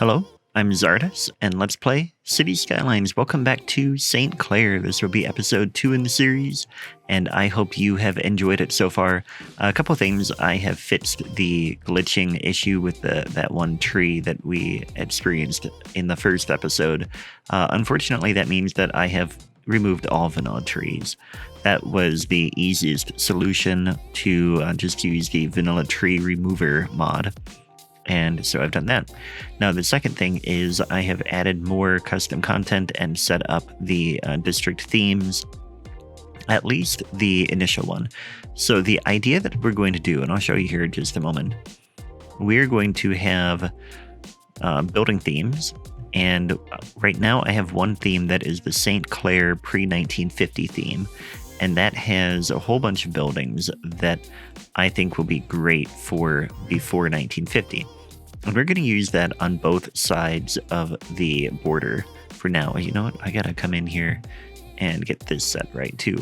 Hello, I'm Czardus, and let's play City Skylines. Welcome back to St. Clair. This will be episode 2 in the series, and I hope you have enjoyed it so far. A couple things. I have fixed the glitching issue with that one tree that we experienced in the first episode. Unfortunately, that means that I have removed all vanilla trees. That was the easiest solution to just use the vanilla tree remover mod. And so I've done that. Now, the second thing is I have added more custom content and set up the district themes, at least the initial one. So the idea that we're going to do, and I'll show you here in just a moment, we're going to have building themes. And right now I have one theme that is the St. Clair pre-1950 theme. And that has a whole bunch of buildings that I think will be great for before 1950. And we're going to use that on both sides of the border for now. You know what? I got to come in here and get this set right too.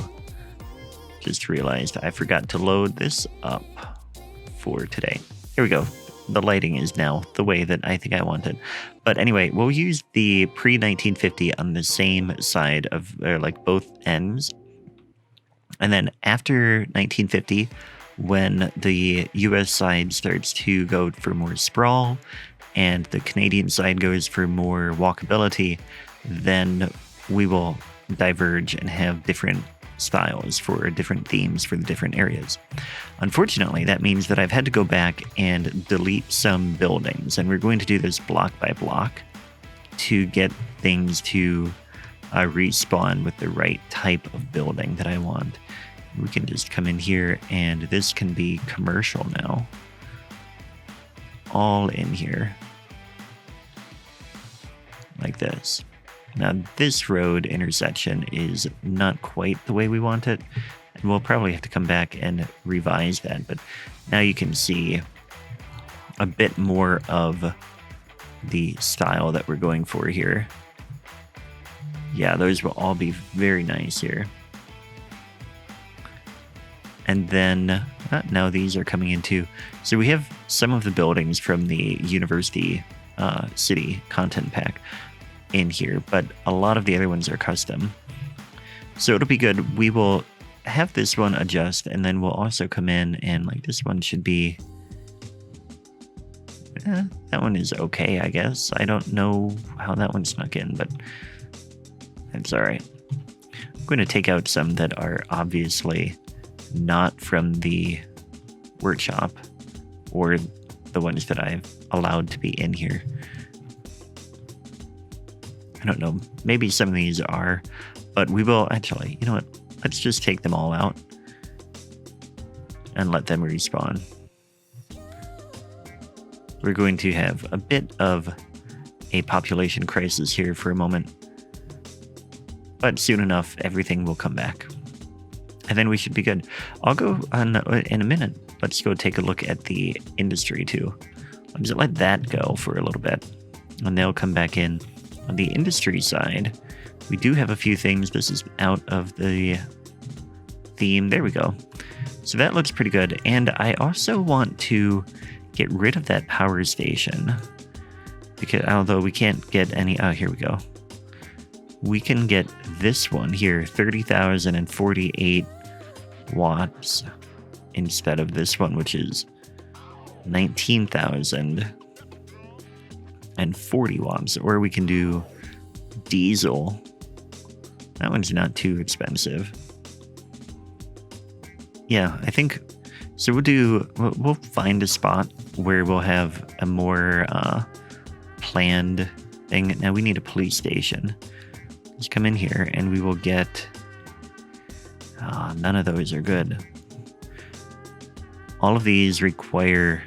Just realized I forgot to load this up for today. Here we go. The lighting is now the way that I think I want it. But anyway, we'll use the pre-1950 on the same side of, or like both ends. And then after 1950, when the US side starts to go for more sprawl and the Canadian side goes for more walkability, then we will diverge and have different styles for different themes for the different areas. Unfortunately, that means that I've had to go back and delete some buildings, and we're going to do this block by block to get things to respawn with the right type of building that I want. We can just come in here, and this can be commercial now. All in here. Like this. Now, this road intersection is not quite the way we want it, and we'll probably have to come back and revise that, but now you can see a bit more of the style that we're going for here. Yeah, those will all be very nice here. And then now these are coming into. So we have some of the buildings from the University City content pack in here, but a lot of the other ones are custom. So it'll be good. We will have this one adjust, and then we'll also come in and like this one should be. That one is okay, I guess. I don't know how that one snuck in, but that's all right. I'm going to take out some that are obviously not from the workshop or the ones that I've allowed to be in here. I don't know. Maybe some of these are, but we will actually, you know what? Let's just take them all out and let them respawn. We're going to have a bit of a population crisis here for a moment, but soon enough, everything will come back. And then we should be good. I'll go on in a minute. Let's go take a look at the industry too. I'll just let that go for a little bit, and they'll come back in. On the industry side, we do have a few things. This is out of the theme. There we go. So that looks pretty good. And I also want to get rid of that power station, because although we can't get any. Oh, here we go. We can get this one here, 30,048 watts, instead of this one, which is 19,040 watts. Or we can do diesel. That one's not too expensive. Yeah, I think so. We'll find a spot where we'll have a more planned thing. Now we need a police station. Let's come in here and we will get. None of those are good. All of these require.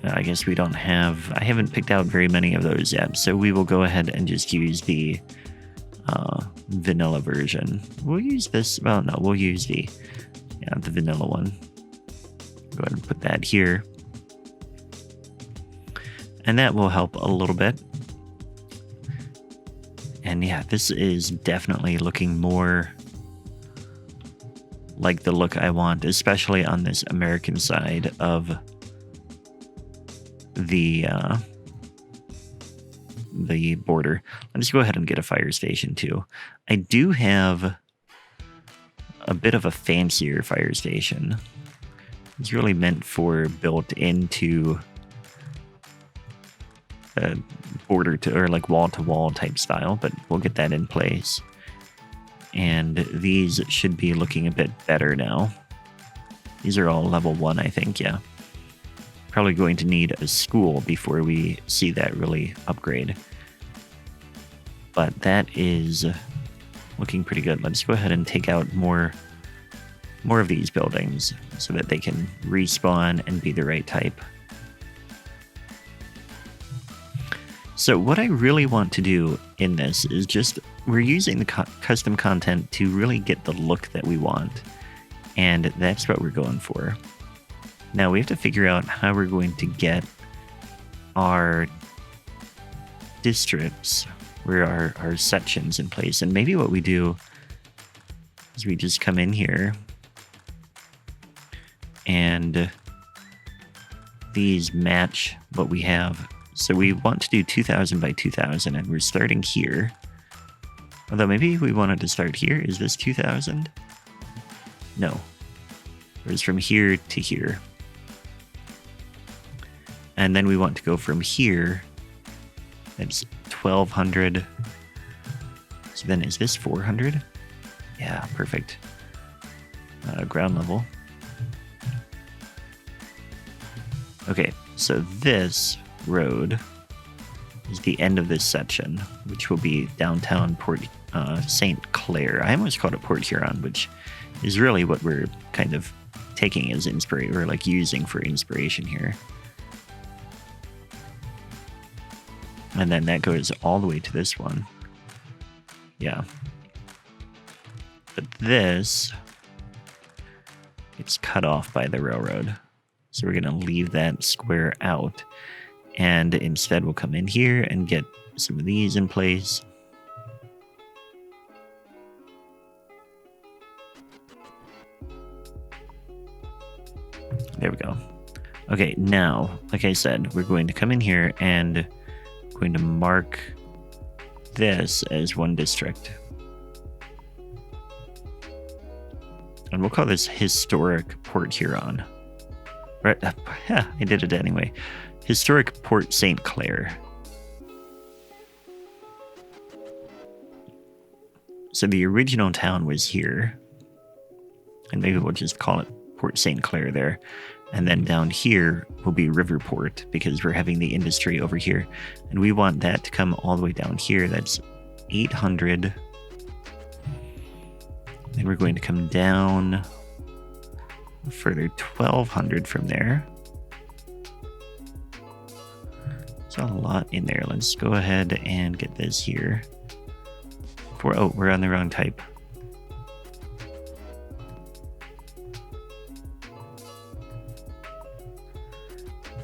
I guess we don't have. I haven't picked out very many of those yet, so we will go ahead and just use the vanilla version. We'll use this. Well, no, we'll use the vanilla one. Go ahead and put that here, and that will help a little bit. And yeah, this is definitely looking more like the look I want, especially on this American side of the border. Let's go ahead and get a fire station too. I do have a bit of a fancier fire station. It's really meant for built into a border to, or like wall to wall type style, but we'll get that in place. And these should be looking a bit better now. These are all level 1, I think, yeah. Probably going to need a school before we see that really upgrade. But that is looking pretty good. Let's go ahead and take out more of these buildings so that they can respawn and be the right type. So what I really want to do in this is just, we're using the custom content to really get the look that we want. And that's what we're going for. Now we have to figure out how we're going to get our districts, where our sections in place. And maybe what we do is we just come in here and these match what we have. So we want to do 2000 by 2000 and we're starting here. Although maybe we wanted to start here. Is this 2000? No. It was from here to here. And then we want to go from here. That's 1200. So then is this 400? Yeah, perfect. Ground level. Okay, so this road is the end of this section, which will be downtown Port St. Clair. I almost called it Port Huron, which is really what we're kind of taking as inspiration, or like using for inspiration here. And then that goes all the way to this one. Yeah. But this, it's cut off by the railroad. So we're going to leave that square out. And instead we'll come in here and get some of these in place. There we go. Okay, now, like I said, we're going to come in here and going to mark this as one district. And we'll call this Historic Port Huron. Right? Yeah, I did it anyway. Historic Port St. Clair. So the original town was here. And maybe we'll just call it Port St. Clair there. And then down here will be Riverport, because we're having the industry over here. And we want that to come all the way down here. That's 800. Then we're going to come down a further 1200 from there. There's a lot in there. Let's go ahead and get this here. Oh, we're on the wrong type.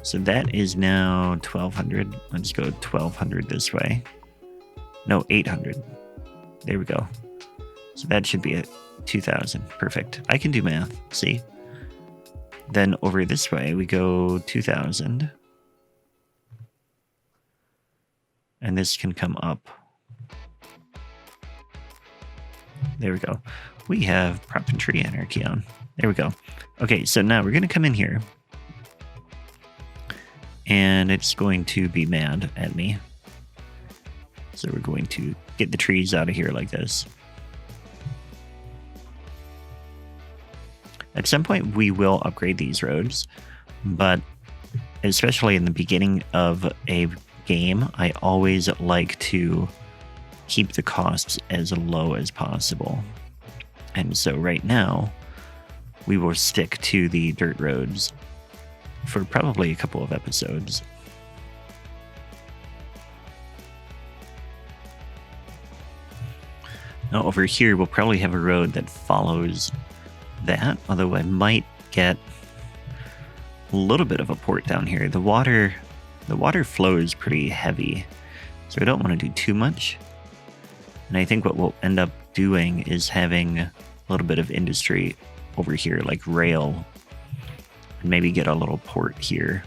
So that is now 1200. Let's go 1200 this way. No, 800. There we go. So that should be a 2000. Perfect. I can do math. See? Then over this way, we go 2000. And this can come up. There we go. We have prop and tree anarchy on. There we go. Okay, so now we're going to come in here. And it's going to be mad at me. So we're going to get the trees out of here like this. At some point, we will upgrade these roads. But especially in the beginning of a game, I always like to keep the costs as low as possible. And so right now, we will stick to the dirt roads for probably a couple of episodes. Now over here, we'll probably have a road that follows that, although I might get a little bit of a port down here. The water flows pretty heavy, so I don't want to do too much. And I think what we'll end up doing is having a little bit of industry over here, like rail, and maybe get a little port here.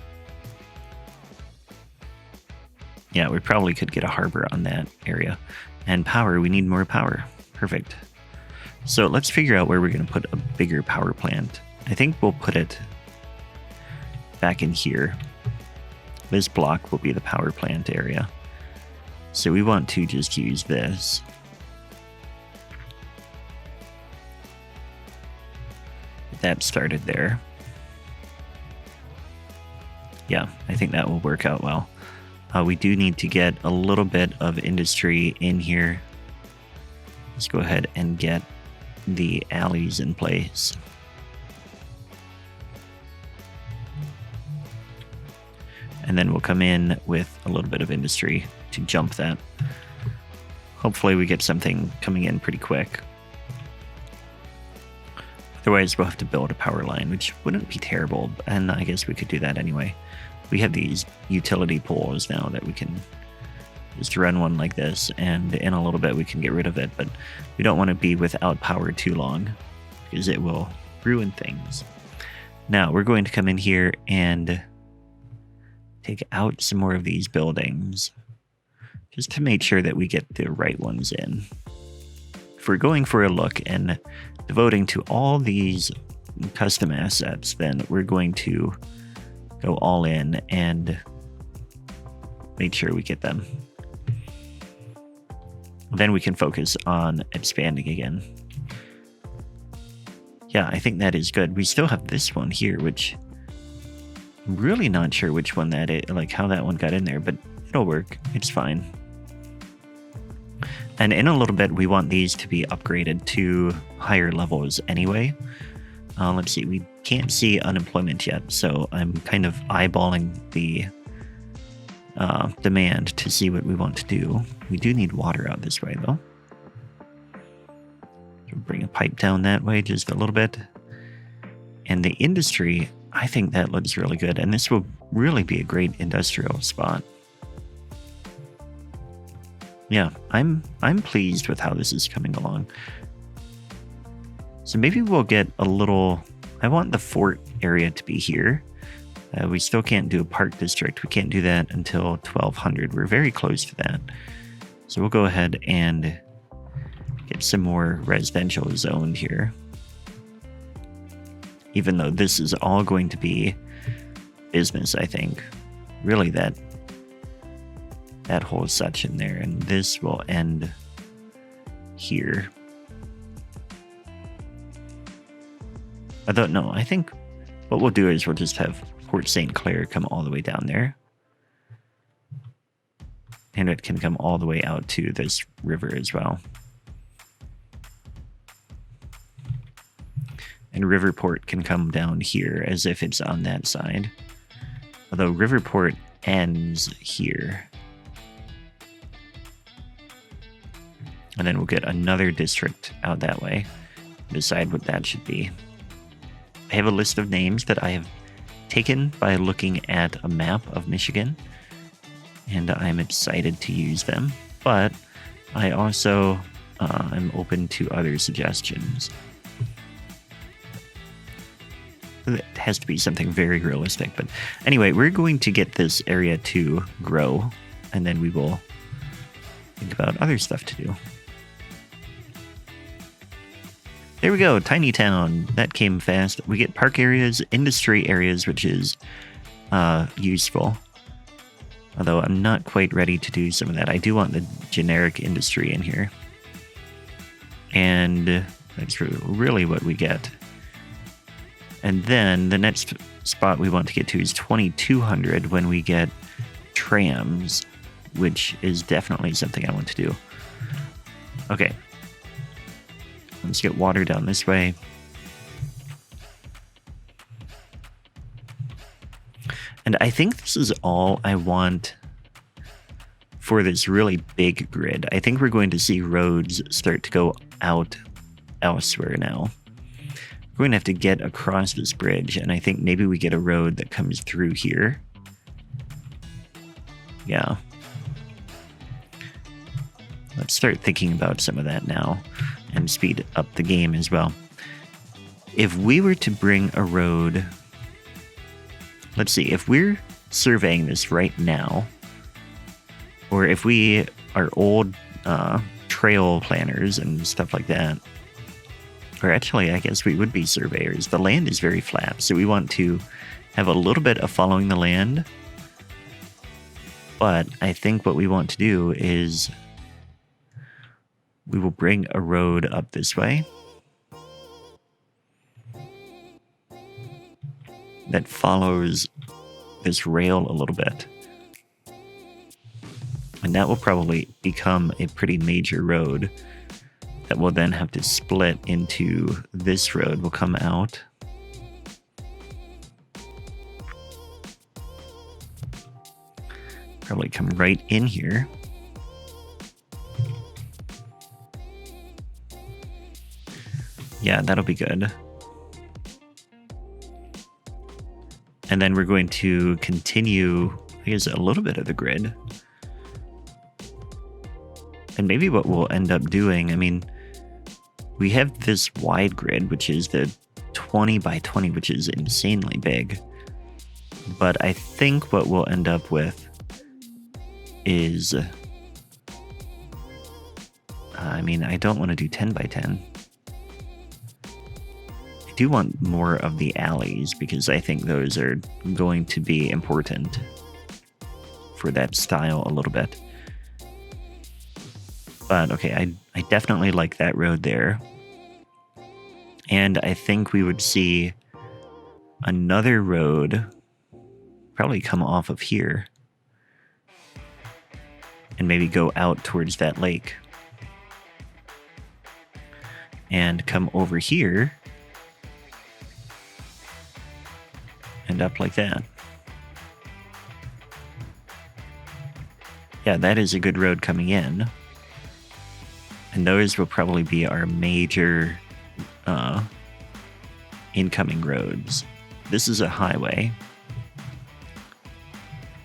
Yeah, we probably could get a harbor on that area. And power, we need more power. Perfect. So let's figure out where we're going to put a bigger power plant. I think we'll put it back in here. This block will be the power plant area. So we want to just use this. Get that started there. Yeah, I think that will work out well. We do need to get a little bit of industry in here. Let's go ahead and get the alleys in place. And then we'll come in with a little bit of industry to jump that. Hopefully we get something coming in pretty quick. Otherwise we'll have to build a power line, which wouldn't be terrible, and I guess we could do that anyway. We have these utility poles now that we can just run one like this, and in a little bit we can get rid of it, but we don't want to be without power too long because it will ruin things. Now we're going to come in here and take out some more of these buildings just to make sure that we get the right ones in. If we're going for a look and devoting to all these custom assets, then we're going to go all in and make sure we get them. Then we can focus on expanding again. Yeah, I think that is good. We still have this one here, which I'm really not sure which one that is, like how that one got in there, but it'll work. It's fine. And in a little bit, we want these to be upgraded to higher levels anyway. Let's see, we can't see unemployment yet, so I'm kind of eyeballing the demand to see what we want to do. We do need water out this way, though. So bring a pipe down that way just a little bit. And the industry, I think that looks really good, and this will really be a great industrial spot. Yeah, I'm pleased with how this is coming along. So maybe we'll get a little... I want the fort area to be here. We still can't do a park district. We can't do that until 1200. We're very close to that. So we'll go ahead and get some more residential zoned here. Even though this is all going to be business, I think. Really, that whole section there. And this will end here. I don't know. I think what we'll do is we'll just have Port St. Clair come all the way down there. And it can come all the way out to this river as well. And Riverport can come down here as if it's on that side. Although Riverport ends here. And then we'll get another district out that way. Decide what that should be. I have a list of names that I have taken by looking at a map of Michigan, and I'm excited to use them, but I also am open to other suggestions. It has to be something very realistic, but anyway, we're going to get this area to grow, and then we will think about other stuff to do. There we go, tiny town. That came fast. We get park areas, industry areas, which is useful. Although I'm not quite ready to do some of that. I do want the generic industry in here. And that's really what we get. And then the next spot we want to get to is 2200 when we get trams, which is definitely something I want to do. Okay. Let's get water down this way. And I think this is all I want for this really big grid. I think we're going to see roads start to go out elsewhere now. We're going to have to get across this bridge, and I think maybe we get a road that comes through here. Yeah. Let's start thinking about some of that now and speed up the game as well. If we were to bring a road... Let's see, if we're surveying this right now, Or if we are old trail planners and stuff like that, or actually, I guess we would be surveyors. The land is very flat, so we want to have a little bit of following the land. But I think what we want to do is we will bring a road up this way that follows this rail a little bit. And that will probably become a pretty major road that will then have to split into this road. Will come out. Probably come right in here. Yeah, that'll be good. And then we're going to continue, I guess, a little bit of the grid. And maybe what we'll end up doing, I mean, we have this wide grid, which is the 20 by 20, which is insanely big. But I think what we'll end up with is, I mean, I don't want to do 10 by 10. I do want more of the alleys because I think those are going to be important for that style a little bit. But okay, I definitely like that road there. And I think we would see another road probably come off of here and maybe go out towards that lake and come over here and up like that. Yeah, that is a good road coming in. And those will probably be our major incoming roads. This is a highway.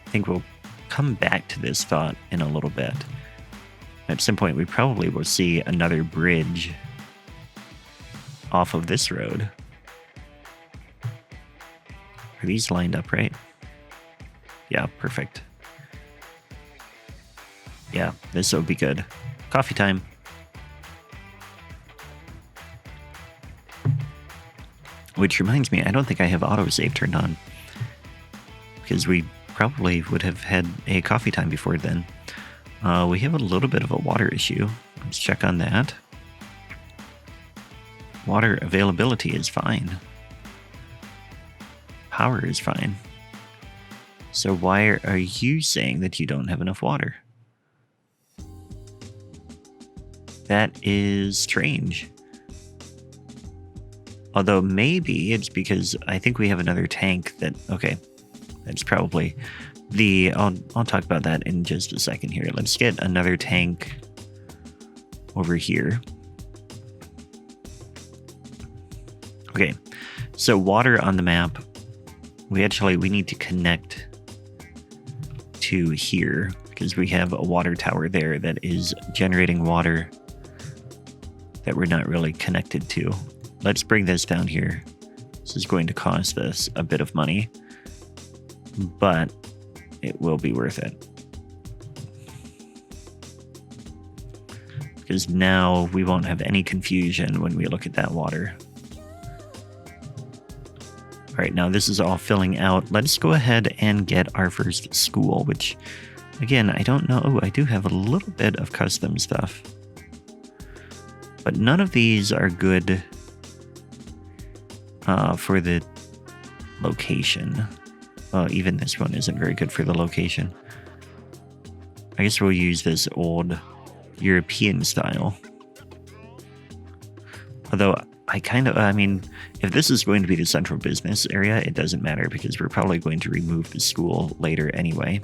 I think we'll come back to this thought in a little bit. At some point, we probably will see another bridge off of this road. Are these lined up right? Yeah, perfect. Yeah, this will be good. Coffee time. Which reminds me, I don't think I have autosave turned on. Because we probably would have had a coffee time before then. We have a little bit of a water issue. Let's check on that. Water availability is fine. Power is fine. So why are you saying that you don't have enough water? That is strange. Although maybe it's because I think we have another tank that, okay, that's probably the, I'll talk about that in just a second here. Let's get another tank over here. Okay, so water on the map, we need to connect to here because we have a water tower there that is generating water that we're not really connected to. Let's bring this down here. This is going to cost us a bit of money, but it will be worth it. Because now we won't have any confusion when we look at that water. All right, now this is all filling out. Let's go ahead and get our first school, which, again, I don't know. Oh, I do have a little bit of custom stuff. But none of these are good for the location. Even this one isn't very good for the location. I guess we'll use this old European style. Although I mean, if this is going to be the central business area, it doesn't matter because we're probably going to remove the school later anyway.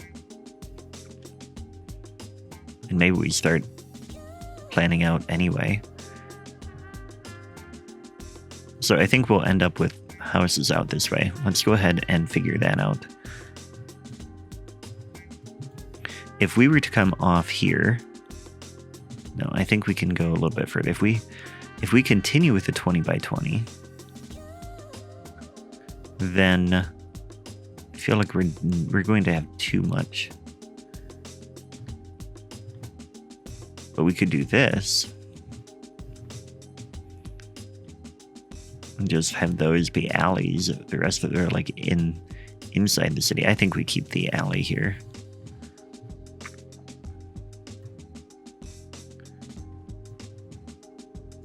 And maybe we start planning out anyway. So I think we'll end up with houses out this way. Let's go ahead and figure that out. If we were to come off here, no, I think we can go a little bit further. If we continue with the 20 by 20, then I feel like we're going to have too much. But we could do this. And just have those be alleys. The rest of it are like inside the city. I think we keep the alley here.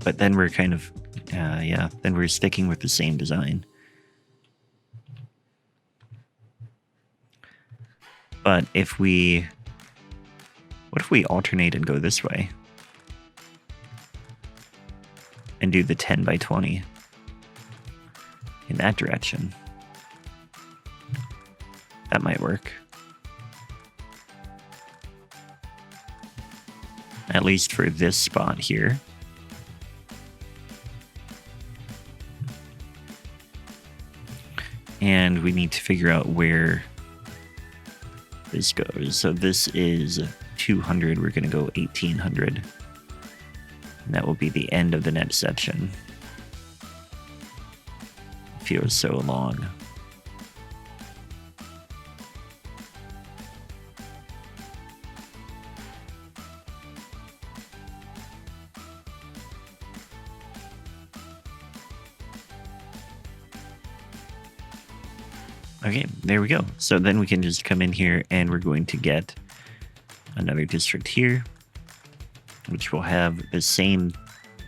But then we're kind of, then we're sticking with the same design. But if we, what if we alternate and go this way? And do the 10 by 20 in that direction? That might work. At least for this spot here. And we need to figure out where this goes. So this is 200. We're going to go 1800. And that will be the end of the next section. Feels so long. Okay, there we go. So then we can just come in here and we're going to get another district here, which will have the same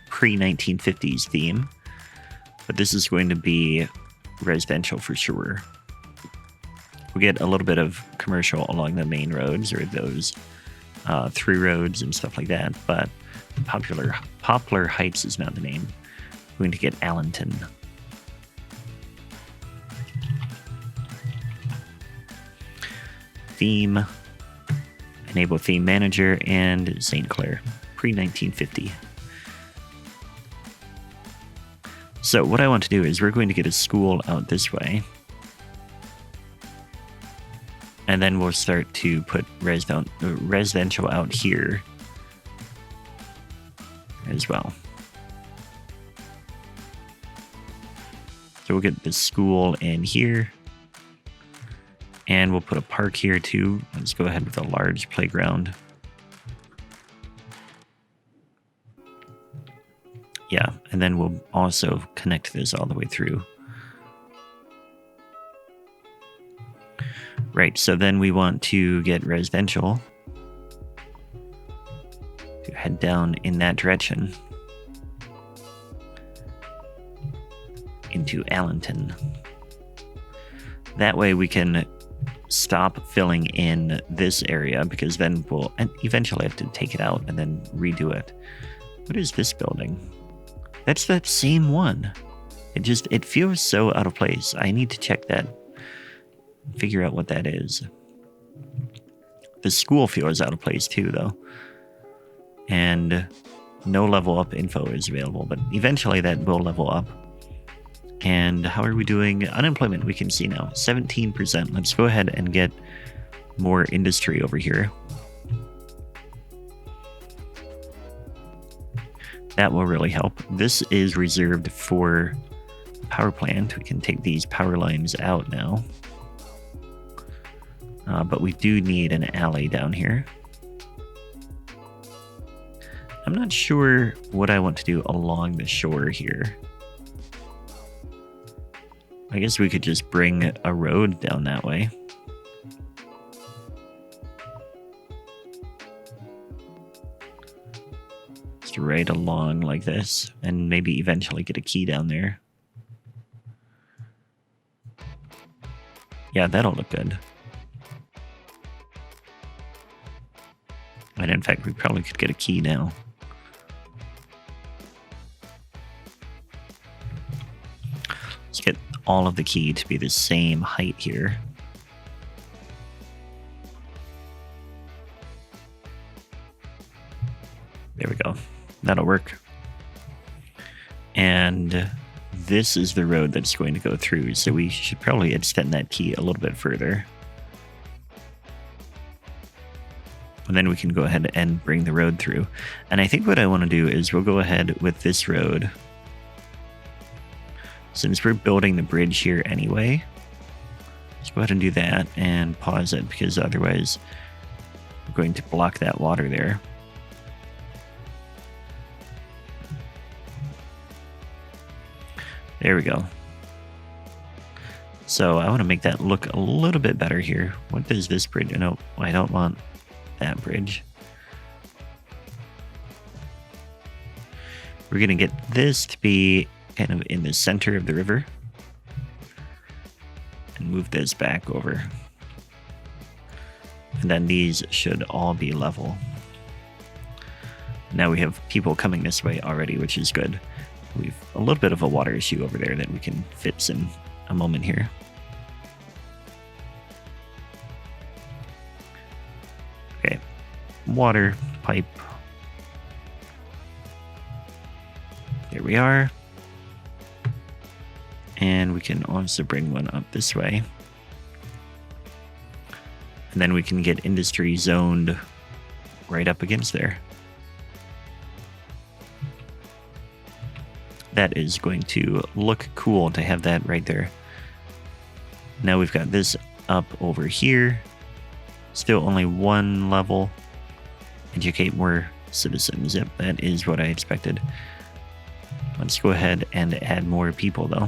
pre-1950s theme, but this is going to be residential for sure. We get a little bit of commercial along the main roads or those through roads and stuff like that, but Poplar Heights is not the name. We're going to get Allenton. Theme, enable theme manager, and St. Clair, pre-1950. So what I want to do is we're going to get a school out this way. And then we'll start to put residential out here as well. So we'll get the school in here. And we'll put a park here too. Let's go ahead with a large playground. Yeah, and then we'll also connect this all the way through. Right, so then we want to get residential to head down in that direction into Allenton. That way we can stop filling in this area, because then we'll eventually have to take it out and then redo it. What is this building? That's that same one. It feels so out of place. I need to check that, figure out what that is. The school feels out of place too, though. And no level up info is available, but eventually that will level up. And how are we doing? Unemployment, we can see now, 17%. Let's go ahead and get more industry over here. That will really help. This is reserved for power plant. We can take these power lines out now. But we do need an alley down here. I'm not sure what I want to do along the shore here. I guess we could just bring a road down that way. Just right along like this, and maybe eventually get a key down there. Yeah, that'll look good. And in fact, we probably could get a key now. Let's get all of the key to be the same height here. There we go. That'll work. And this is the road that's going to go through, so we should probably extend that key a little bit further. And then we can go ahead and bring the road through. And I think what I want to do is we'll go ahead with this road. Since we're building the bridge here anyway, let's go ahead and do that and pause it, because otherwise we're going to block that water there. There we go. So I want to make that look a little bit better here. What does this bridge? No, I don't want that bridge. We're going to get this to be kind of in the center of the river. And move this back over. And then these should all be level. Now we have people coming this way already, which is good. We've a little bit of a water issue over there that we can fix in a moment here. Okay, water pipe. There we are. And we can also bring one up this way. And then we can get industry zoned right up against there. That is going to look cool to have that right there. Now we've got this up over here. Still only one level. Educate more citizens. Yep, that is what I expected. Let's go ahead and add more people though.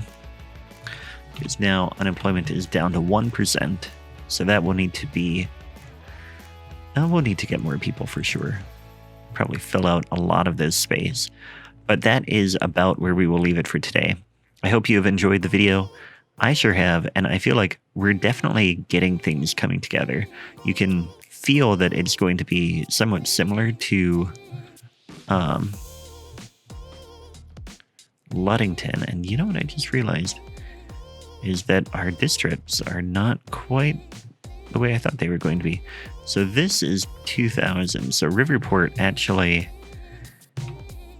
Because now unemployment is down to 1%. So that will need to be... we'll need to get more people for sure. Probably fill out a lot of this space. But that is about where we will leave it for today. I hope you have enjoyed the video. I sure have, and I feel like we're definitely getting things coming together. You can feel that it's going to be somewhat similar to Luddington. And you know what I just realized? Is that our districts are not quite the way I thought they were going to be. So this is 2,000. So Riverport actually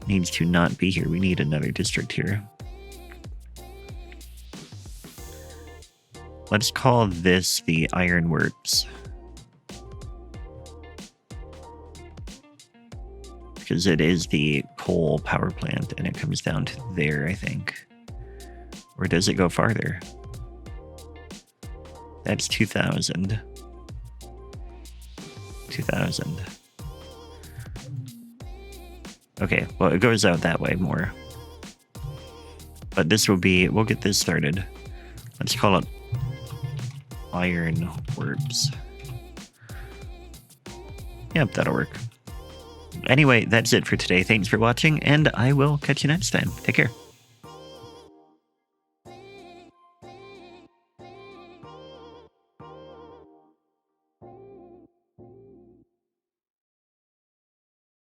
needs to not be here. We need another district here. Let's call this the Ironworks. Because it is the coal power plant and it comes down to there, I think. Or does it go farther? That's 2,000. 2,000. Okay, well, it goes out that way more. But this will be... We'll get this started. Let's call it Ironworks. Yep, that'll work. Anyway, that's it for today. Thanks for watching, and I will catch you next time. Take care.